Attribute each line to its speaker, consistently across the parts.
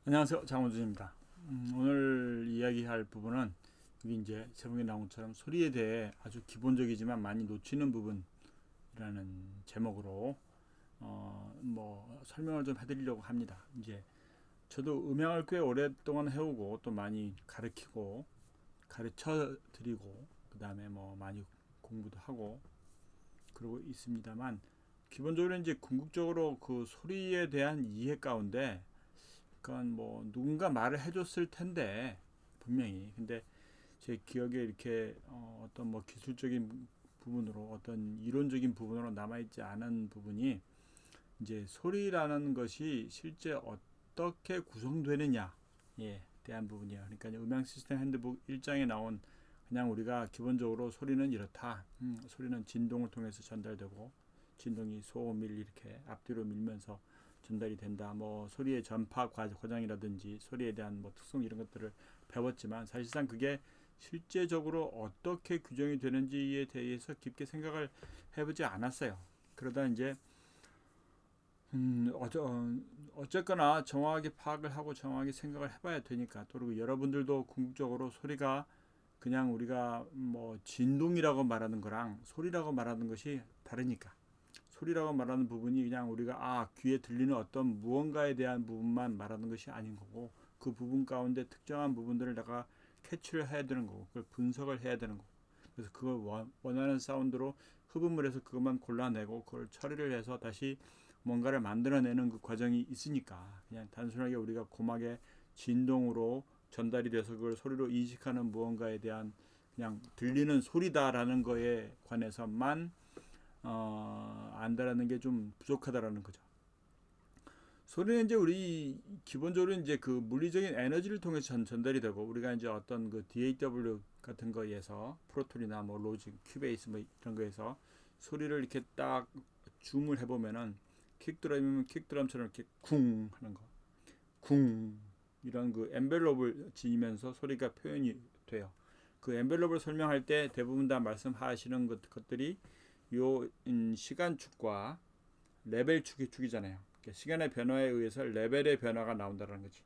Speaker 1: 안녕하세요, 장원준입니다. 오늘 이야기할 부분은 여기 이제 제목에 나온 것처럼 소리에 대해 아주 기본적이지만 많이 놓치는 부분이라는 제목으로 설명을 좀 해드리려고 합니다. 이제 저도 음향을 꽤 오랫동안 해오고 또 많이 가르치고 가르쳐 드리고 그 다음에 뭐 많이 공부도 하고 그러고 있습니다만 기본적으로 이제 궁극적으로 그 소리에 대한 이해 가운데 그건 뭐 누군가 말을 해줬을 텐데 분명히 근데 제 기억에 이렇게 어떤 뭐 기술적인 부분으로 어떤 이론적인 부분으로 남아있지 않은 부분이 이제 소리라는 것이 실제 어떻게 구성되느냐에 대한 부분이에요. 그러니까 음향 시스템 핸드북 1장에 나온 그냥 우리가 기본적으로 소리는 이렇다. 소리는 진동을 통해서 전달되고 진동이 소밀 이렇게 앞뒤로 밀면서 전달이 된다. 뭐 소리의 전파 과정이라든지 소리에 대한 뭐 특성 이런 것들을 배웠지만 사실상 그게 실제적으로 어떻게 규정이 되는지에 대해서 깊게 생각을 해보지 않았어요. 그러다 이제 어쨌거나 정확하게 파악을 하고 정확하게 생각을 해봐야 되니까 또 그리고 여러분들도 궁극적으로 소리가 그냥 우리가 뭐 진동이라고 말하는 거랑 소리라고 말하는 것이 다르니까 소리라고 말하는 부분이 그냥 우리가 귀에 들리는 어떤 무언가에 대한 부분만 말하는 것이 아닌 거고 그 부분 가운데 특정한 부분들을 내가 캐치를 해야 되는 거고 그걸 분석을 해야 되는 거고 그래서 그걸 원하는 사운드로 흡음을 해서 그것만 골라내고 그걸 처리를 해서 다시 뭔가를 만들어내는 그 과정이 있으니까 그냥 단순하게 우리가 고막의 진동으로 전달이 돼서 그걸 소리로 인식하는 무언가에 대한 그냥 들리는 소리다라는 거에 관해서만 안다라는 게 좀 부족하다라는 거죠. 소리는 이제 우리 기본적으로 이제 그 물리적인 에너지를 통해서 전달이 되고 우리가 이제 어떤 그 DAW 같은 거에서 프로톨이나 뭐 로직, 큐베이스 뭐 이런 거에서 소리를 이렇게 딱 줌을 해보면은 킥드럼이면 킥드럼처럼 이렇게 쿵 하는 거, 쿵 이런 그 엔벨롭을 지니면서 소리가 표현이 돼요. 그 엔벨롭을 설명할 때 대부분 다 말씀하시는 것들이 요 시간축과 레벨 축이잖아요. 그러니까 시간의 변화에 의해서 레벨의 변화가 나온다는 거지.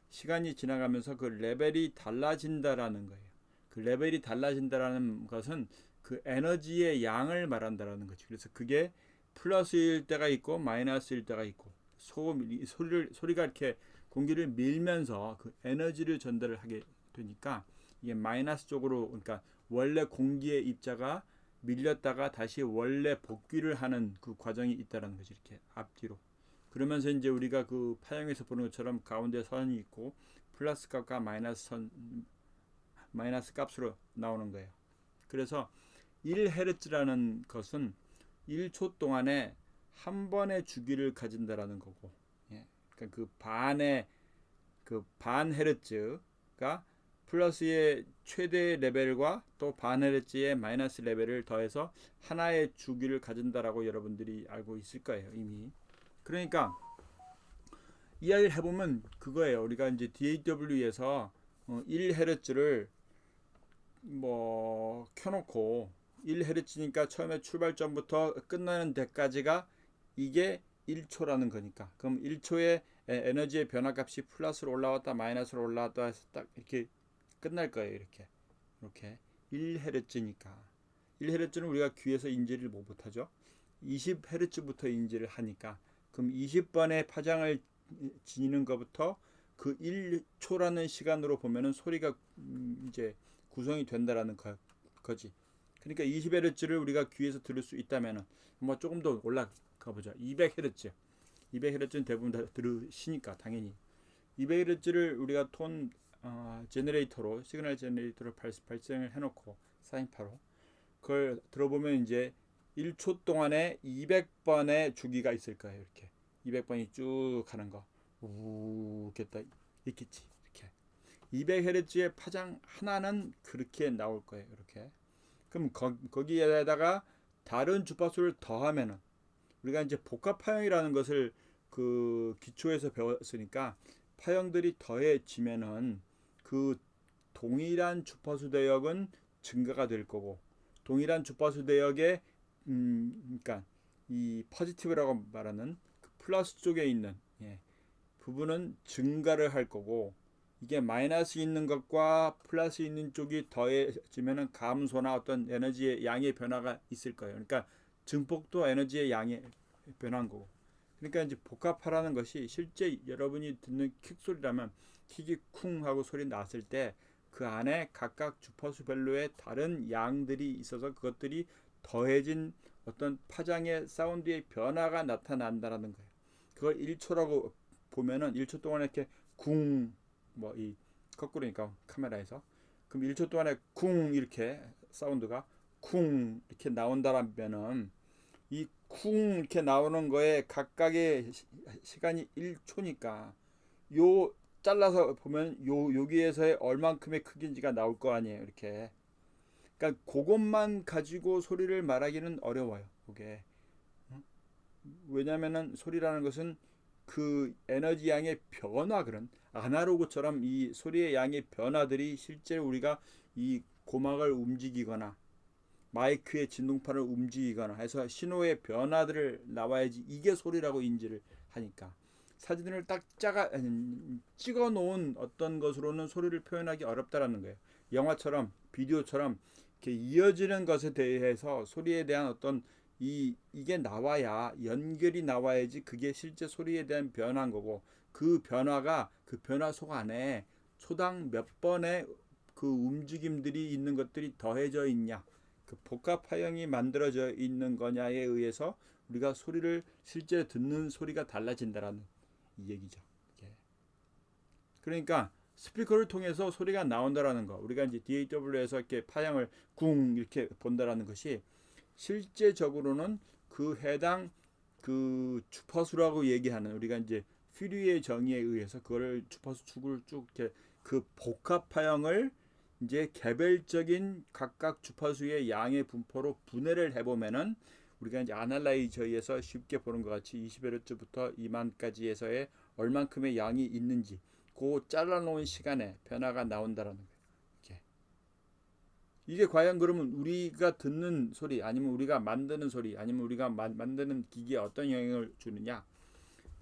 Speaker 1: 시간이 지나가면서 그 레벨이 달라진다라는 거예요. 그 레벨이 달라진다라는 것은 그 에너지의 양을 말한다라는 거지. 그래서 그게 플러스일 때가 있고 마이너스일 때가 있고 소리가 이렇게 공기를 밀면서 그 에너지를 전달을 하게 되니까 이게 마이너스 쪽으로 그러니까 원래 공기의 입자가 밀렸다가 다시 원래 복귀를 하는 그 과정이 있다는 거지. 이렇게 앞뒤로. 그러면서 이제 우리가 그 파형에서 보는 것처럼 가운데 선이 있고 플러스 값과 마이너스 값으로 나오는 거예요. 그래서 1헤르츠라는 것은 1초 동안에 한 번의 주기를 가진다라는 거고, 예. 그러니까 반 헤르츠가 플러스의 최대 레벨과 또 반 헤르츠의 마이너스 레벨을 더해서 하나의 주기를 가진다라고 여러분들이 알고 있을 거예요, 이미. 그러니까 이야기를 해보면 그거예요. 우리가 이제 DAW에서 1헤르츠를 뭐 켜놓고 1헤르츠니까 처음에 출발점부터 끝나는 데까지가 이게 1초라는 거니까 그럼 1초의 에너지의 변화값이 플러스로 올라왔다 마이너스로 올라왔다 해서 딱 이렇게 끝날 거예요. 이렇게 1헤르츠니까 1헤르츠는 우리가 귀에서 인지를 못하죠. 20헤르츠부터 인지를 하니까 그럼 20번의 파장을 지니는 것부터 그 1초라는 시간으로 보면은 소리가 이제 구성이 된다라는 거지. 그러니까 20헤르츠를 우리가 귀에서 들을 수 있다면은 뭐 조금 더 올라가 보자. 200헤르츠. 200헤르츠는 대부분 다 들으시니까 당연히 200헤르츠를 우리가 톤 제너레이터로 시그널 제너레이터로 발생을 해놓고 사인파로 그걸 들어보면 이제 1초 동안에 200번의 주기가 있을 거예요. 이렇게 200번이 쭉 가는 거. 우 이렇게 딱 있겠지. 이렇게 200Hz의 파장 하나는 그렇게 나올 거예요. 이렇게. 그럼 거기에다가 다른 주파수를 더하면은 우리가 이제 복합 파형이라는 것을 그 기초에서 배웠으니까 파형들이 더해지면은 그 동일한 주파수 대역은 증가가 될 거고 동일한 주파수 대역의 그러니까 이 포지티브라고 말하는 그 플러스 쪽에 있는 부분은 증가를 할 거고, 이게 마이너스 있는 것과 플러스 있는 쪽이 더해지면은 감소나 어떤 에너지의 양의 변화가 있을 거예요. 그러니까 증폭도 에너지의 양의 변화인 거고. 그러니까 이제 복합화라는 것이 실제 여러분이 듣는 킥 소리라면 킥이 쿵 하고 소리 났을 때 그 안에 각각 주파수별로의 다른 양들이 있어서 그것들이 더해진 어떤 파장의 사운드의 변화가 나타난다라는 거예요. 그걸 1초라고 보면은 1초 동안에 이렇게 쿵 뭐 이 거꾸로니까 카메라에서 그럼 1초 동안에 쿵 이렇게 사운드가 쿵 이렇게 나온다라면은 이 쿵 이렇게 나오는 거에 각각의 시간이 1초니까 요 잘라서 보면 요 여기에서의 얼만큼의 크기인지가 나올 거 아니에요. 이렇게. 그러니까 그것만 가지고 소리를 말하기는 어려워요. 그게. 왜냐면은 소리라는 것은 그 에너지 양의 변화 그런 아날로그처럼 이 소리의 양의 변화들이 실제 우리가 이 고막을 움직이거나 마이크의 진동판을 움직이거나 해서 신호의 변화들을 나와야지 이게 소리라고 인지를 하니까 사진을 딱 찍어 놓은 어떤 것으로는 소리를 표현하기 어렵다라는 거예요. 영화처럼 비디오처럼 이렇게 이어지는 것에 대해서 소리에 대한 어떤 이게 나와야 연결이 나와야지 그게 실제 소리에 대한 변화인 거고 그 변화가 그 변화 속 안에 초당 몇 번의 그 움직임들이 있는 것들이 더해져 있냐 그 복합화형이 만들어져 있는 거냐에 의해서 우리가 소리를 실제 듣는 소리가 달라진다라는 이 얘기죠. 그러니까 스피커를 통해서 소리가 나온다라는 거 우리가 이제 DAW에서 이렇게 파형을 쿵 이렇게 본다라는 것이 실제적으로는 그 해당 그 주파수라고 얘기하는 우리가 이제 퓨리의 정의에 의해서 그거를 주파수 축을 쭉 이렇게 그 복합파형을 이제 개별적인 각각 주파수의 양의 분포로 분해를 해보면은 우리가 이제 아날라이저에서 쉽게 보는 것 같이 20Hz부터 2만까지에서의 얼만큼의 양이 있는지 그 잘라놓은 시간에 변화가 나온다라는 거예요. 이게 과연 그러면 우리가 듣는 소리 아니면 우리가 만드는 소리 아니면 우리가 만드는 기기에 어떤 영향을 주느냐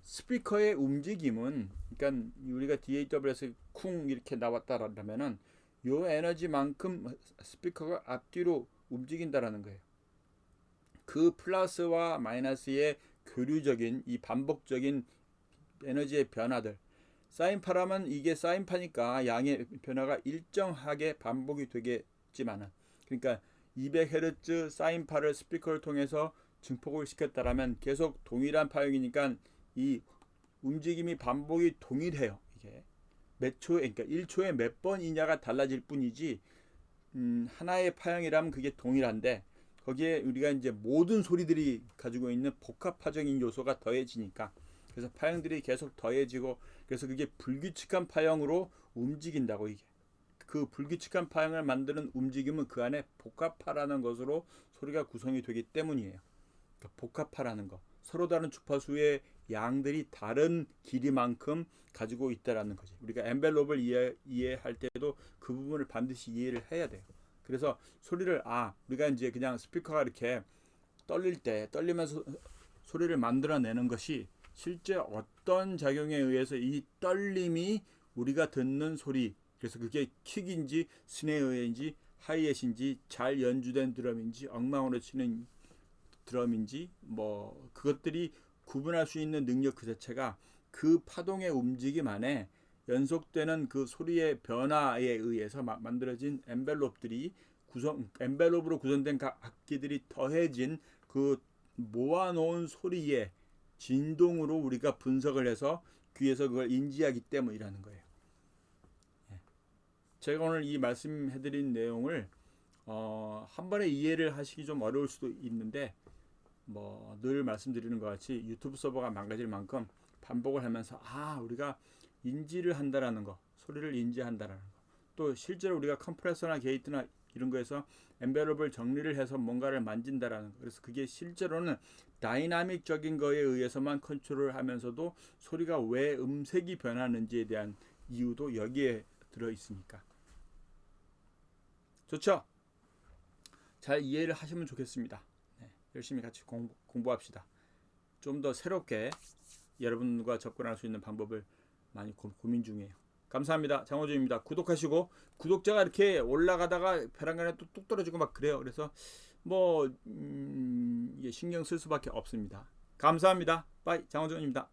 Speaker 1: 스피커의 움직임은 그러니까 우리가 DAW에서 쿵 이렇게 나왔다라면은 요 에너지만큼 스피커가 앞뒤로 움직인다라는 거예요. 그 플러스와 마이너스의 교류적인 이 반복적인 에너지의 변화들 사인파라면 이게 사인파니까 양의 변화가 일정하게 반복이 되겠지만은 그러니까 200Hz 사인파를 스피커를 통해서 증폭을 시켰다라면 계속 동일한 파형이니까 이 움직임이 반복이 동일해요. 이게 몇 초에 그러니까 1초에 몇 번이냐가 달라질 뿐이지 하나의 파형이라면 그게 동일한데 거기에 우리가 이제 모든 소리들이 가지고 있는 복합파적인 요소가 더해지니까 그래서 파형들이 계속 더해지고 그래서 그게 불규칙한 파형으로 움직인다고 이게 그 불규칙한 파형을 만드는 움직임은 그 안에 복합파라는 것으로 소리가 구성이 되기 때문이에요. 그러니까 복합파라는 거 서로 다른 주파수의 양들이 다른 길이만큼 가지고 있다라는 거지. 우리가 엔벨롭을 이해할 때도 그 부분을 반드시 이해를 해야 돼요. 그래서 소리를 우리가 이제 그냥 스피커가 이렇게 떨리면서 소리를 만들어내는 것이 실제 어떤 작용에 의해서 이 떨림이 우리가 듣는 소리 그래서 그게 킥인지 스네어인지 하이햇인지 잘 연주된 드럼인지 엉망으로 치는 드럼인지 뭐 그것들이 구분할 수 있는 능력 그 자체가 그 파동의 움직임 안에 연속되는 그 소리의 변화에 의해서 만들어진 엔벨롭으로 구성된 각 악기들이 더해진 그 모아놓은 소리의 진동으로 우리가 분석을 해서 귀에서 그걸 인지하기 때문이라는 거예요. 제가 오늘 이 말씀해드린 내용을 한 번에 이해를 하시기 좀 어려울 수도 있는데 뭐 늘 말씀드리는 것 같이 유튜브 서버가 망가질 만큼 반복을 하면서 우리가 인지를 한다라는 거 소리를 인지한다라는 거 또 실제로 우리가 컴프레서나 게이트나 이런 거에서 엔벨롭을 정리를 해서 뭔가를 만진다라는 거 그래서 그게 실제로는 다이나믹적인 거에 의해서만 컨트롤을 하면서도 소리가 왜 음색이 변하는지에 대한 이유도 여기에 들어 있으니까 좋죠? 잘 이해를 하시면 좋겠습니다. 열심히 같이 공부합시다. 좀 더 새롭게 여러분과 접근할 수 있는 방법을 많이 고민 중이에요. 감사합니다. 장호준입니다. 구독하시고 구독자가 이렇게 올라가다가 벼랑간에 또 뚝 떨어지고 막 그래요. 그래서 뭐 이게 신경 쓸 수밖에 없습니다. 감사합니다. 빠이 장호준입니다.